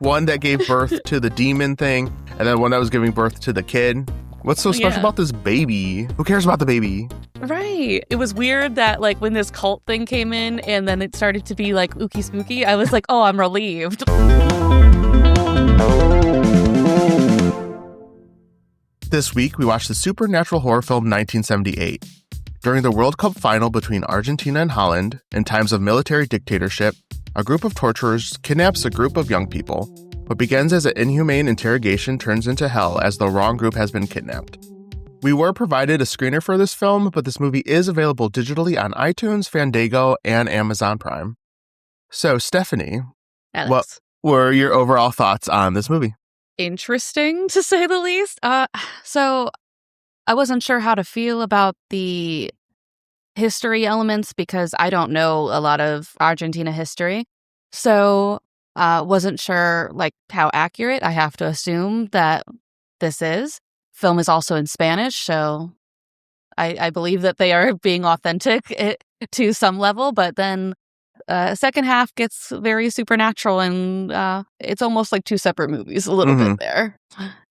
one that gave birth to the demon thing, and then one that was giving birth to the kid. What's so special about this baby? Who cares about the baby? Right. It was weird that like when this cult thing came in and then it started to be like ooky spooky, I was like, oh, I'm relieved. This week, we watched the supernatural horror film 1978. During the World Cup final between Argentina and Holland, in times of military dictatorship, a group of torturers kidnaps a group of young people. What begins as an inhumane interrogation turns into hell as the wrong group has been kidnapped. We were provided a screener for this film, but this movie is available digitally on iTunes, Fandango, and Amazon Prime. So, Stephanie, Alex. What were your overall thoughts on this movie? Interesting, to say the least. So I wasn't sure how to feel about the history elements because I don't know a lot of Argentina history. So wasn't sure like how accurate I have to assume that this is. Film is also in Spanish, so I believe that they are being authentic to some level, but then second half gets very supernatural and it's almost like two separate movies a little bit there.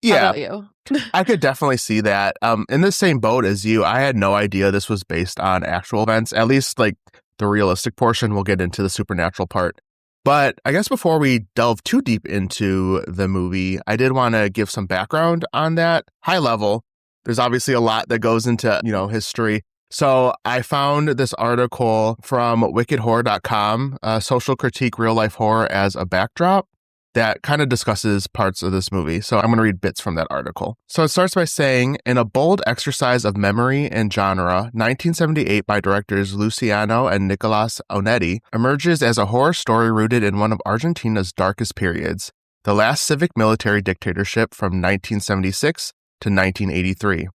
Yeah, how about you? I could definitely see that. In the same boat as you, I had no idea this was based on actual events, at least like the realistic portion. We'll get into the supernatural part. But I guess before we delve too deep into the movie, I did want to give some background on that. High level, there's obviously a lot that goes into, history. So I found this article from wickedhorror.com, Social Critique Real Life Horror as a Backdrop, that kind of discusses parts of this movie. So I'm going to read bits from that article. So it starts by saying, in a bold exercise of memory and genre, 1978 by directors Luciano and Nicolas Onetti emerges as a horror story rooted in one of Argentina's darkest periods, the last civic military dictatorship from 1976 to 1983.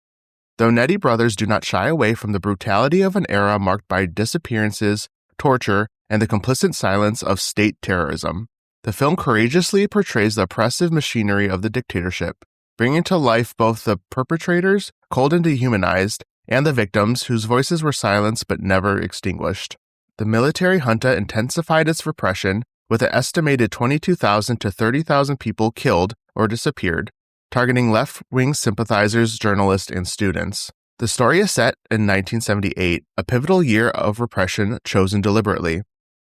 The Onetti brothers do not shy away from the brutality of an era marked by disappearances, torture, and the complicit silence of state terrorism. The film courageously portrays the oppressive machinery of the dictatorship, bringing to life both the perpetrators, cold and dehumanized, and the victims whose voices were silenced but never extinguished. The military junta intensified its repression, with an estimated 22,000 to 30,000 people killed or disappeared, targeting left-wing sympathizers, journalists, and students. The story is set in 1978, a pivotal year of repression chosen deliberately.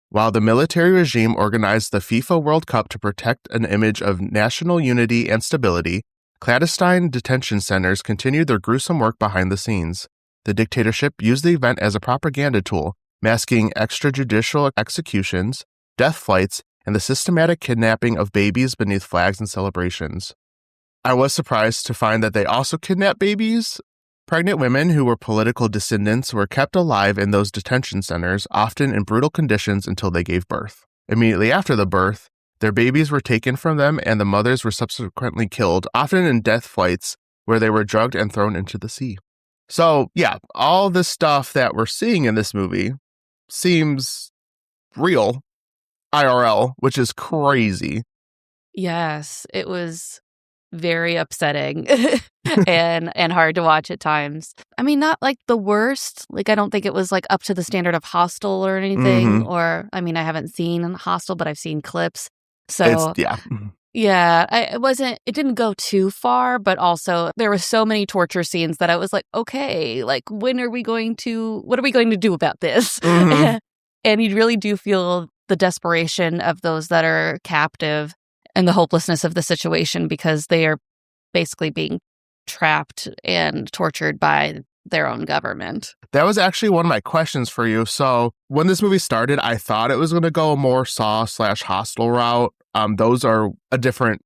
While the military regime organized the FIFA World Cup to protect an image of national unity and stability, clandestine detention centers continued their gruesome work behind the scenes. The dictatorship used the event as a propaganda tool, masking extrajudicial executions, death flights, and the systematic kidnapping of babies beneath flags and celebrations. I was surprised to find that they also kidnapped babies. Pregnant women who were political dissidents were kept alive in those detention centers, often in brutal conditions until they gave birth. Immediately after the birth, their babies were taken from them and the mothers were subsequently killed, often in death flights where they were drugged and thrown into the sea. So, yeah, all this stuff that we're seeing in this movie seems real, IRL, which is crazy. Yes, it was very upsetting and hard to watch at times. I mean, not like the worst. Like, I don't think it was like up to the standard of Hostel or anything. Or, I mean, I haven't seen Hostel, but I've seen clips. So, it didn't go too far, but also there were so many torture scenes that I was like, okay, like, what are we going to do about this? And you really do feel the desperation of those that are captive and the hopelessness of the situation because they are basically being trapped and tortured by their own government. That was actually one of my questions for you. So when this movie started, I thought it was going to go a more Saw/Hostel route. Those are a different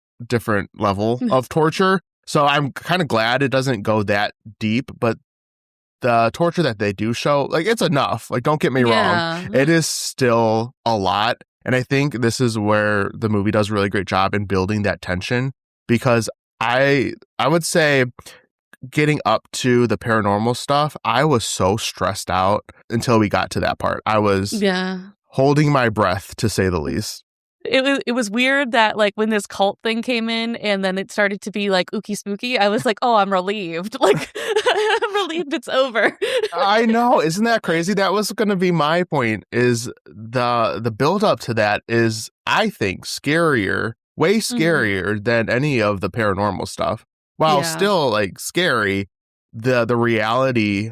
level of torture. So I'm kind of glad it doesn't go that deep, but the torture that they do show, like, it's enough. Like, don't get me wrong. It is still a lot. And I think this is where the movie does a really great job in building that tension, because I would say getting up to the paranormal stuff, I was so stressed out until we got to that part. I was holding my breath, to say the least. It was weird that, like, when this cult thing came in and then it started to be like ooky spooky, I was like, oh, I'm relieved. Like, I'm relieved it's over. I know. Isn't that crazy? That was going to be my point, is the build up to that is, I think, scarier way Mhm. scarier than any of the paranormal stuff. While Yeah. still like scary, the reality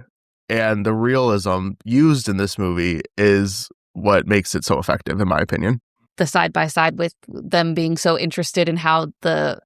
and the realism used in this movie is what makes it so effective, in my opinion. The side by side with them being so interested in how the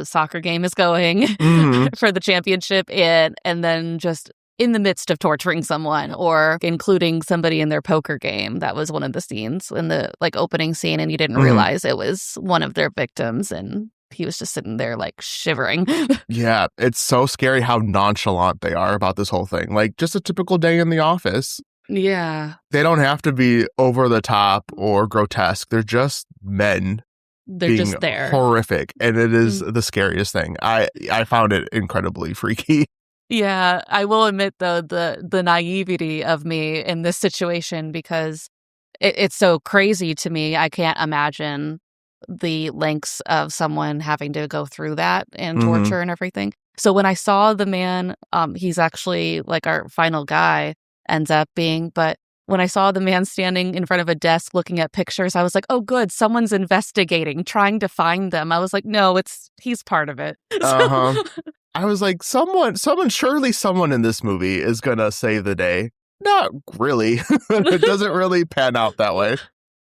soccer game is going Hmm. for the championship, and then just in the midst of torturing someone or including somebody in their poker game. That was one of the scenes in the like opening scene, and you didn't Hmm. realize it was one of their victims, and he was just sitting there like shivering. Yeah, it's so scary how nonchalant they are about this whole thing. Like just a typical day in the office. Yeah. They don't have to be over the top or grotesque. They're just men They're being just there. horrific, and it is Mm. the scariest thing. I found it incredibly freaky. Yeah, I will admit though the naivety of me in this situation, because it's so crazy to me. I can't imagine the lengths of someone having to go through that and Hmm. torture and everything. So when I saw the man, he's actually like our final guy ends up being, but when I saw the man standing in front of a desk looking at pictures, I was like, oh, good, someone's investigating, trying to find them. I was like, no, he's part of it. Uh-huh. I was like, surely someone in this movie is gonna save the day. Not really. It doesn't really pan out that way.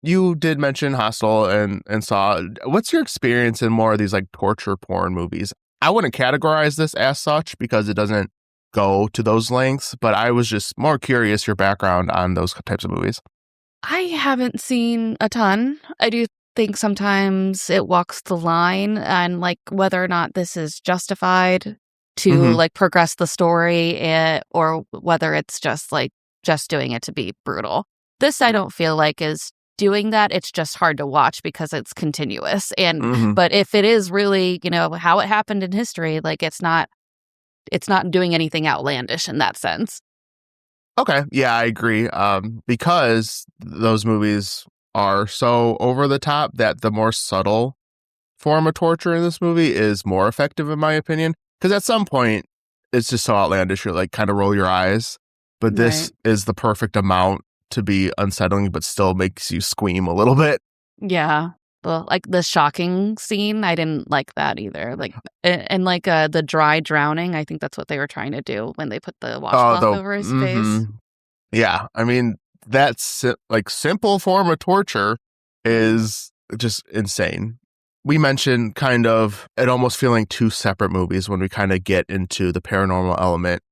You did mention Hostel and Saw. What's your experience in more of these like torture porn movies? I wouldn't categorize this as such because it doesn't go to those lengths, but I was just more curious your background on those types of movies. I haven't seen a ton. I do think sometimes it walks the line and like whether or not this is justified to Hmm. like progress the story, or whether it's just doing it to be brutal. This I don't feel like is doing that. It's just hard to watch because it's continuous. And Hmm. but if it is really, how it happened in history, like it's not doing anything outlandish in that sense. Okay, yeah, I agree. Because those movies are so over the top that the more subtle form of torture in this movie is more effective, in my opinion. Because at some point, it's just so outlandish, you like kind of roll your eyes. But Right. this is the perfect amount to be unsettling, but still makes you squeam a little bit. Yeah. Well, like the shocking scene, I didn't like that either. Like, and like the dry drowning, I think that's what they were trying to do when they put the Oh, washcloth over his face. yeah. I mean, that like simple form of torture Mhm. is just insane. We mentioned kind of it almost feeling two separate movies when we kind of get into the paranormal element.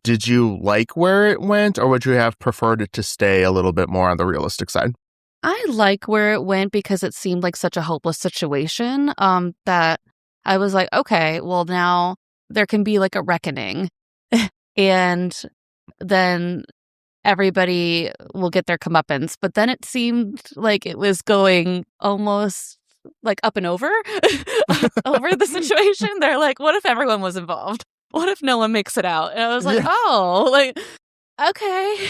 Did you like where it went, or would you have preferred it to stay a little bit more on the realistic side? I like where it went because it seemed like such a hopeless situation, that I was like, okay, well, now there can be like a reckoning. And then everybody will get their comeuppance. But then it seemed like it was going almost like up and over over the situation. They're like, what if everyone was involved? What if no one makes it out? And I was like, Yeah. oh, like, okay.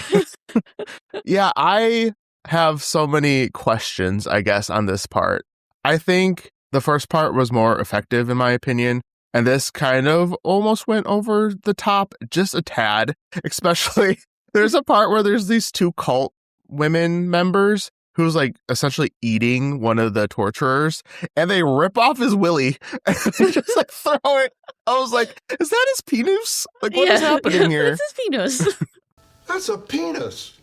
Yeah, I have so many questions, I guess, on this part. I think the first part was more effective, in my opinion. And this kind of almost went over the top just a tad, especially there's a part where there's these two cult women members who's like essentially eating one of the torturers and they rip off his willy and they just like throw it. I was like, is that his penis? Like, what is happening What is here? this penis? That's a penis.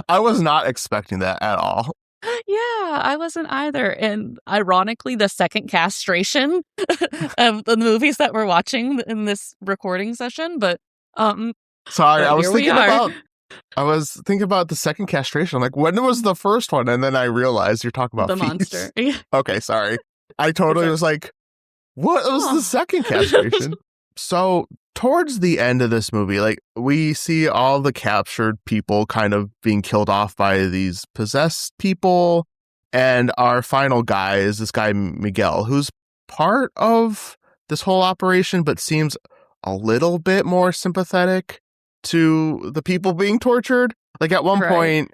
I was not expecting that at all. Yeah, I wasn't either. And ironically, the second castration of the movies that we're watching in this recording session, um Sorry, but here we are. I was thinking about the second castration. Like, when was the first one? And then I realized you're talking about The feet. monster. Yeah. Okay, sorry. I totally was like, what was the Oh. second castration? So, towards the end of this movie, like, we see all the captured people kind of being killed off by these possessed people. And our final guy is this guy, Miguel, who's part of this whole operation, but seems a little bit more sympathetic to the people being tortured. Like, at one Right. point,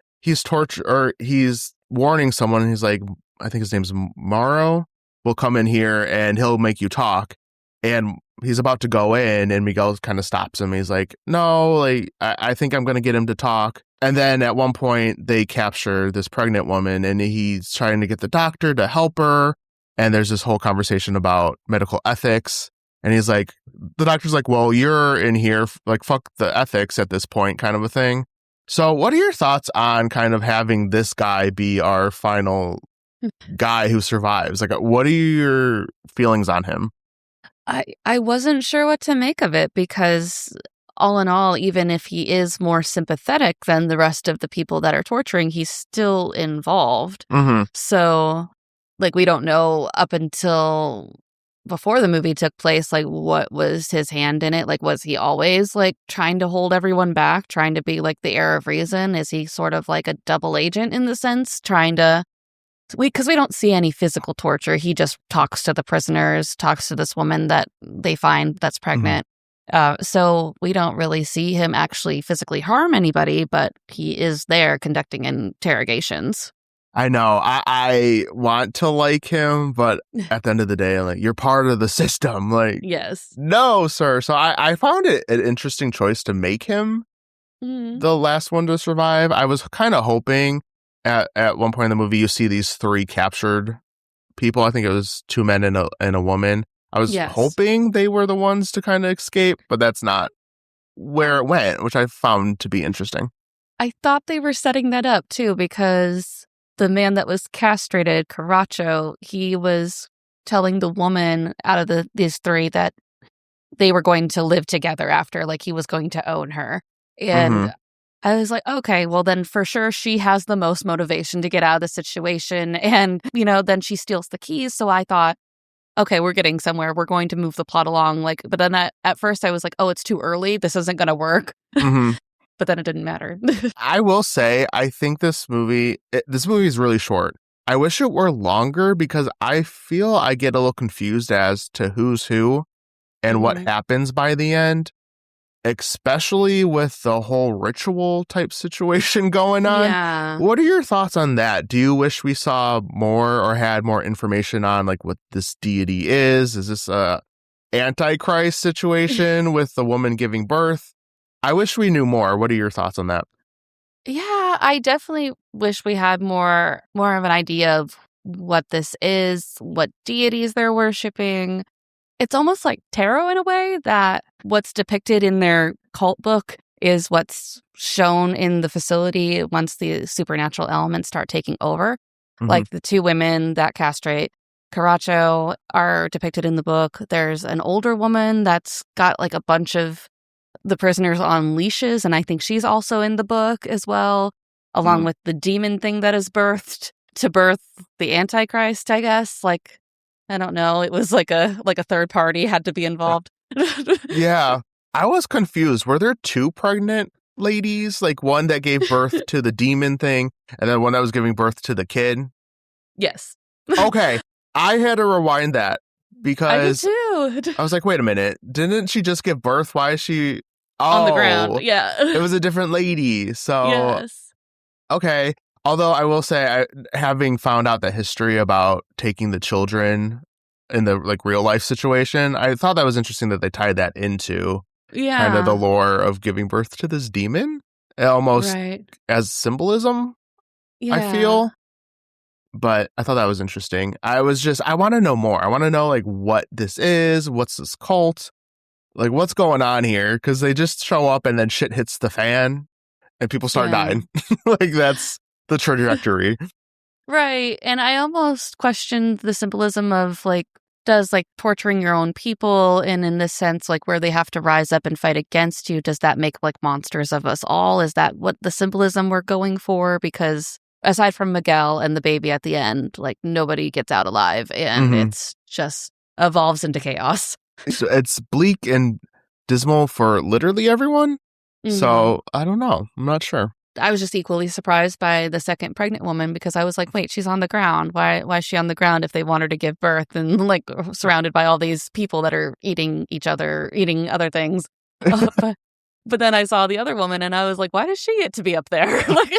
he's warning someone, and he's like, I think his name's Mauro, will come in here and he'll make you talk. And he's about to go in, and Miguel kind of stops him. He's like, no, like, I think I'm going to get him to talk. And then at one point, they capture this pregnant woman, and he's trying to get the doctor to help her. And there's this whole conversation about medical ethics. And he's like, the doctor's like, well, you're in here, like, fuck the ethics at this point, kind of a thing. So what are your thoughts on kind of having this guy be our final guy who survives? Like, what are your feelings on him? I wasn't sure what to make of it because all in all, even if he is more sympathetic than the rest of the people that are torturing, he's still involved. Mm-hmm. So, like, we don't know up until before the movie took place, like, what was his hand in it? Like, was he always, like, trying to hold everyone back, trying to be, like, the heir of reason? Is he sort of like a double agent in the sense, trying to... Because we don't see any physical torture. He just talks to the prisoners, talks to this woman that they find that's pregnant. So we don't really see him actually physically harm anybody, but he is there conducting interrogations. I know. I want to like him, but at the end of the day, like, you're part of the system. Like, yes. No, sir. So I found it an interesting choice to make him the last one to survive. I was kind of hoping at one point in the movie, you see these 3 captured people. I think it was 2 men and a woman. I was hoping they were the ones to kind of escape, but that's not where it went, which I found to be interesting. I thought they were setting that up, too, because the man that was castrated, Caracho, he was telling the woman out of these 3 that they were going to live together after, like he was going to own her. And I was like, okay, well, then for sure she has the most motivation to get out of the situation. And, you know, then she steals the keys. So I thought, okay, we're getting somewhere. We're going to move the plot along. Like, but then at first I was like, oh, it's too early. This isn't going to work. But then it didn't matter. I will say, I think this movie is really short. I wish it were longer because I feel I get a little confused as to who's who and what happens by the end, especially with the whole ritual type situation going on. Yeah. What are your thoughts on that? Do you wish we saw more or had more information on like what this deity is? Is this a Antichrist situation with the woman giving birth? I wish we knew more. What are your thoughts on that? Yeah, I definitely wish we had more of an idea of what this is, what deities they're worshiping. It's almost like tarot in a way, that what's depicted in their cult book is what's shown in the facility once the supernatural elements start taking over. Like the 2 women that castrate Caracho are depicted in the book. There's an older woman that's got like a bunch of the prisoners on leashes, and I think she's also in the book as well, along with the demon thing that is birthed to birth the Antichrist, I guess. Like, I don't know. It was like a third party had to be involved. Yeah. I was confused. Were there 2 pregnant ladies? Like one that gave birth to the demon thing and then one that was giving birth to the kid? Yes. Okay. I had to rewind that because I did too. I was like, wait a minute. Didn't she just give birth? Why is she on the ground? Yeah. It was a different lady. So, yes. Okay. Although I will say, having found out the history about taking the children in the like real life situation, I thought that was interesting that they tied that into kind of the lore of giving birth to this demon, almost as symbolism. Yeah. I feel, but I thought that was interesting. I want to know more. I want to know like what this is, what's this cult, like what's going on here, because they just show up and then shit hits the fan and people start dying. Like that's the trajectory. Right. And I almost questioned the symbolism of like, does like torturing your own people, and in this sense, like where they have to rise up and fight against you, does that make like monsters of us all? Is that what the symbolism we're going for? Because aside from Miguel and the baby at the end, like nobody gets out alive, and it's just evolves into chaos. So it's bleak and dismal for literally everyone. So I don't know. I'm not sure. I was just equally surprised by the second pregnant woman because I was like, wait, she's on the ground. Why is she on the ground if they want her to give birth and like surrounded by all these people that are eating each other, eating other things? But then I saw the other woman and I was like, why does she get to be up there? Like,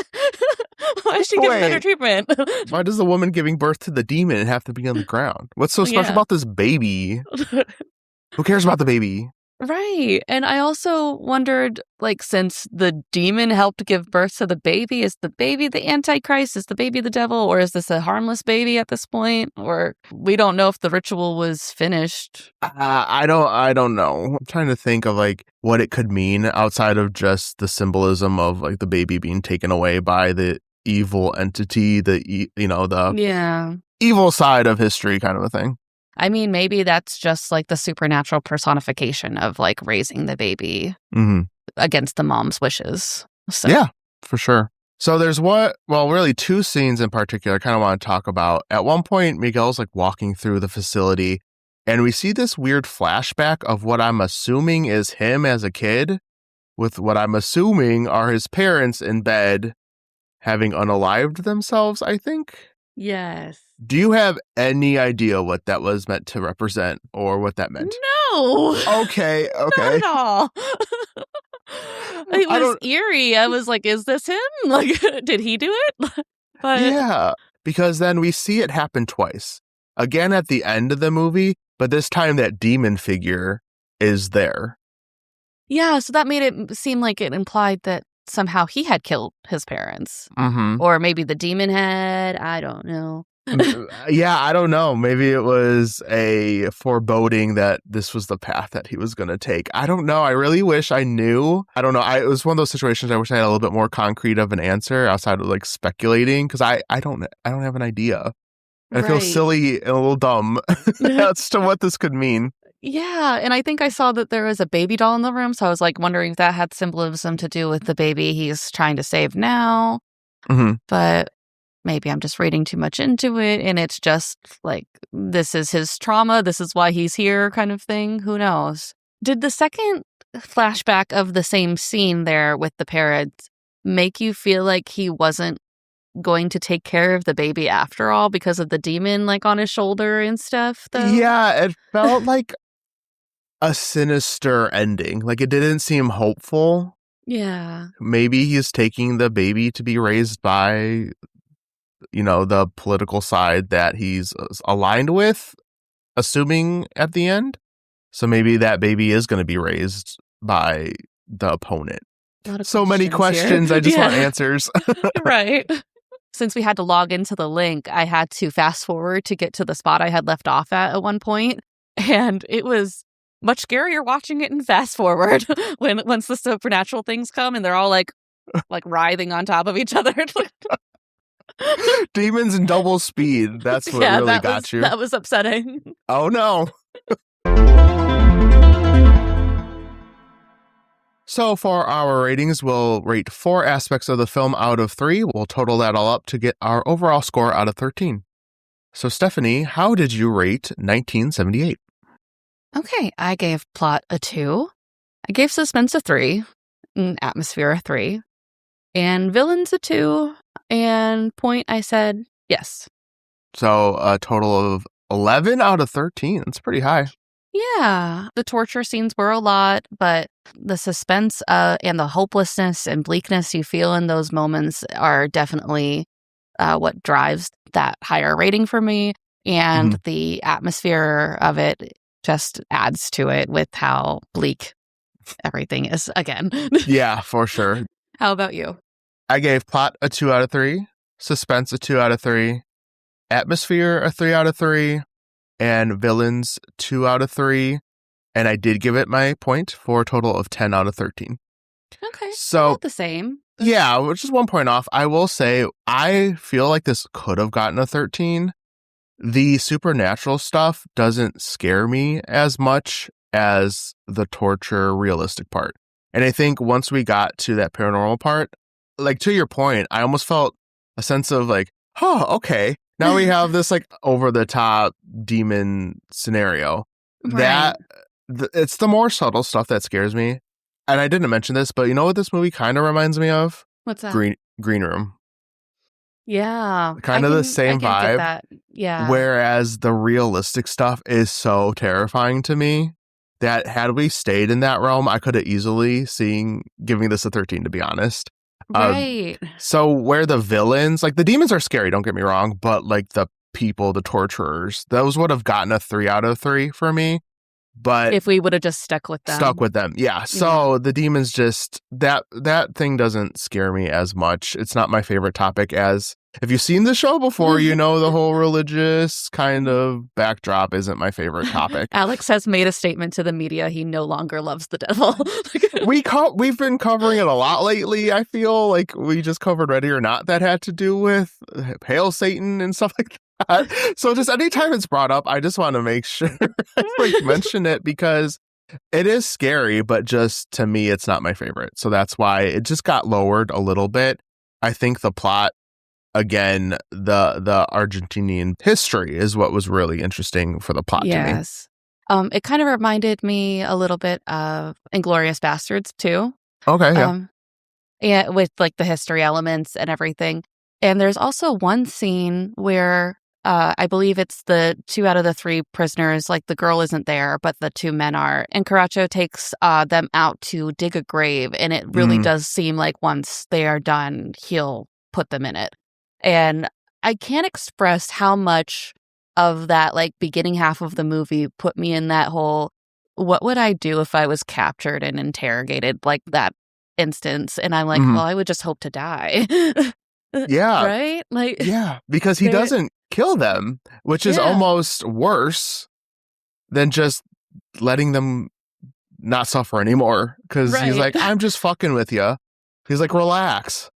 why is she getting better treatment? Why does the woman giving birth to the demon have to be on the ground? What's so special about this baby? Who cares about the baby? Right. And I also wondered, like, since the demon helped give birth to the baby, is the baby the Antichrist? Is the baby the devil? Or is this a harmless baby at this point? Or we don't know if the ritual was finished. I don't know. I'm trying to think of like what it could mean outside of just the symbolism of like the baby being taken away by the evil entity, the Yeah. evil side of history kind of a thing. I mean, maybe that's just like the supernatural personification of like raising the baby against the mom's wishes. So. Yeah, for sure. So there's really two scenes in particular I kind of want to talk about. At one point, Miguel's like walking through the facility and we see this weird flashback of what I'm assuming is him as a kid with what I'm assuming are his parents in bed having unalived themselves, I think. Yes. Do you have any idea what that was meant to represent or what that meant? No. Okay. Not at all. It was eerie. I was like, is this him? Like, did he do it? But yeah, because then we see it happen twice. Again at the end of the movie, but this time that demon figure is there. Yeah, so that made it seem like it implied that somehow he had killed his parents. Or maybe the demon had. I don't know. Yeah, I don't know. Maybe it was a foreboding that this was the path that he was going to take. I don't know. I really wish I knew. I don't know. It was one of those situations I wish I had a little bit more concrete of an answer outside of like speculating because I don't have an idea. I feel silly and a little dumb as to what this could mean. Yeah, and I think I saw that there was a baby doll in the room, so I was like wondering if that had symbolism to do with the baby he's trying to save now. But maybe I'm just reading too much into it, and it's just like, this is his trauma, this is why he's here kind of thing. Who knows? Did the second flashback of the same scene there with the parrots make you feel like he wasn't going to take care of the baby after all because of the demon like on his shoulder and stuff, though? Yeah, it felt like a sinister ending. Like it didn't seem hopeful. Yeah. Maybe he's taking the baby to be raised by, the political side that he's aligned with, assuming at the end. So maybe that baby is going to be raised by the opponent. So many questions. I just want answers. Right. Since we had to log into the link, I had to fast forward to get to the spot I had left off at one point. And it was much scarier watching it in fast forward once the supernatural things come and they're all like writhing on top of each other. Demons in double speed. That's what really got you. That was upsetting. Oh, no. So for our ratings, we'll rate 4 aspects of the film out of 3. We'll total that all up to get our overall score out of 13. So Stephanie, how did you rate 1978? Okay, I gave plot a 2. I gave suspense a 3. And atmosphere a 3. And villains a 2. And point, I said yes. So a total of 11 out of 13. That's pretty high. Yeah, the torture scenes were a lot, but the suspense and the hopelessness and bleakness you feel in those moments are definitely what drives that higher rating for me. And the atmosphere of it just adds to it with how bleak everything is again. Yeah, for sure. How about you? I gave plot a 2 out of 3, suspense a 2 out of 3, atmosphere a 3 out of 3, and villains 2 out of 3. And I did give it my point for a total of 10 out of 13. Okay, so about the same. Yeah, which is 1 point off. I will say, I feel like this could have gotten a 13. The supernatural stuff doesn't scare me as much as the torture realistic part. And I think once we got to that paranormal part, like to your point, I almost felt a sense of like, oh, okay. Now we have this like over the top demon scenario. Right. It's the more subtle stuff that scares me. And I didn't mention this, but you know what this movie kind of reminds me of? What's that? Green Room. Yeah. Kind of the same vibe. Get that. Yeah. Whereas the realistic stuff is so terrifying to me that had we stayed in that realm, I could have easily seen giving this a 13, to be honest. Right. So where the villains, like the demons are scary, don't get me wrong, but like the people, the torturers, those would have gotten a 3 out of 3 for me. But if we would have just stuck with them. Yeah. So the demons just that thing doesn't scare me as much. It's not my favorite topic. As if you've seen the show before, you know the whole religious kind of backdrop isn't my favorite topic. Alex has made a statement to the media. He no longer loves the devil. We've been covering it a lot lately. I feel like we just covered Ready or Not that had to do with Hail Satan and stuff like that. So just anytime it's brought up, I just want to make sure I mention it because it is scary, but just to me, it's not my favorite. So that's why it just got lowered a little bit. I think the plot, again, the Argentinian history is what was really interesting for the plot to me. Yes. It kind of reminded me a little bit of Inglourious Bastards too. Okay, yeah. Yeah, with like the history elements and everything. And there's also one scene where I believe it's the 2 out of the 3 prisoners, like the girl isn't there, but the 2 men are. And Caracho takes them out to dig a grave. And it really does seem like once they are done, he'll put them in it. And I can't express how much of that like beginning half of the movie put me in that whole, what would I do if I was captured and interrogated like that instance? And I'm like, well, I would just hope to die. Yeah. Right? Like, yeah, because he doesn't kill them, which is almost worse than just letting them not suffer anymore. Because he's like, I'm just fucking with you. He's like, relax,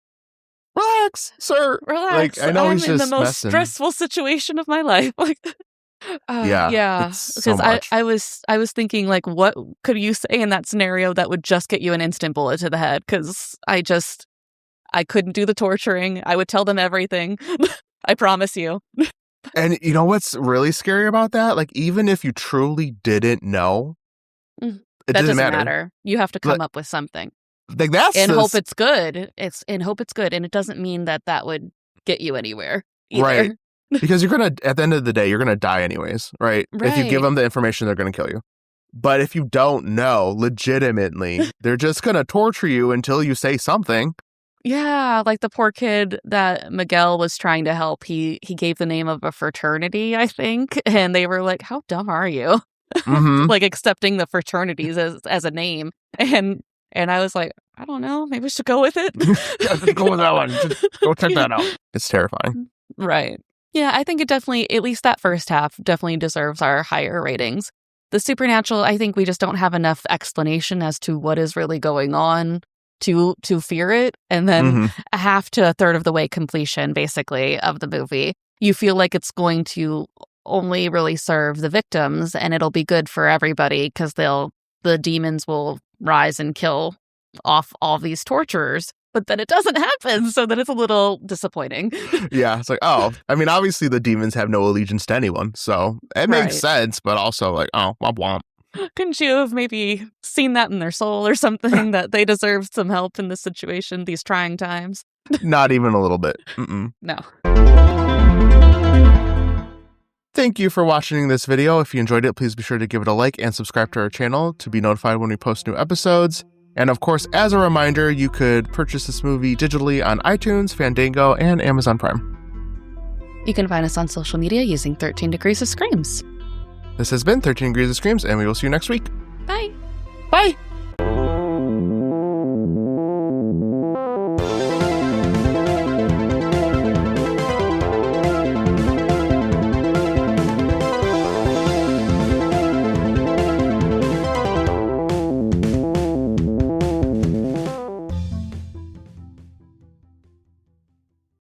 sir. Relax. Like, I know I'm he's just in the most stressful situation of my life. Like, yeah. Because I was thinking, like, what could you say in that scenario that would just get you an instant bullet to the head? Because I couldn't do the torturing. I would tell them everything. I promise you. And you know what's really scary about that? Like, even if you truly didn't know, it doesn't matter. You have to come up with something. Like hope it's good. And it doesn't mean that would get you anywhere either. Right. Because you're going to, at the end of the day, you're going to die anyways, right? If you give them the information, they're going to kill you. But if you don't know, legitimately, they're just going to torture you until you say something. Yeah, like the poor kid that Miguel was trying to help. He gave the name of a fraternity, I think, and they were like, "How dumb are you?" Like accepting the fraternities as a name, and I was like, "I don't know, maybe we should go with it." Yeah, just go with that one. Just go check that out. It's terrifying, right? Yeah, I think it definitely, at least that first half, definitely deserves our higher ratings. The supernatural, I think we just don't have enough explanation as to what is really going on to fear it. And then a half to a third of the way completion, basically, of the movie, you feel like it's going to only really serve the victims and it'll be good for everybody because the demons will rise and kill off all these torturers. But then it doesn't happen, so that it's a little disappointing. Yeah, it's like, oh, I mean, obviously the demons have no allegiance to anyone, so it makes sense, but also like, oh, womp womp. Couldn't you have maybe seen that in their soul or something, that they deserved some help in this situation, these trying times? Not even a little bit. No. Thank you for watching this video. If you enjoyed it, please be sure to give it a like and subscribe to our channel to be notified when we post new episodes. And of course, as a reminder, you could purchase this movie digitally on iTunes, Fandango, and Amazon Prime. You can find us on social media using 13 Degrees of Screams. This has been 13 Degrees of Screams, and we will see you next week. Bye. Bye.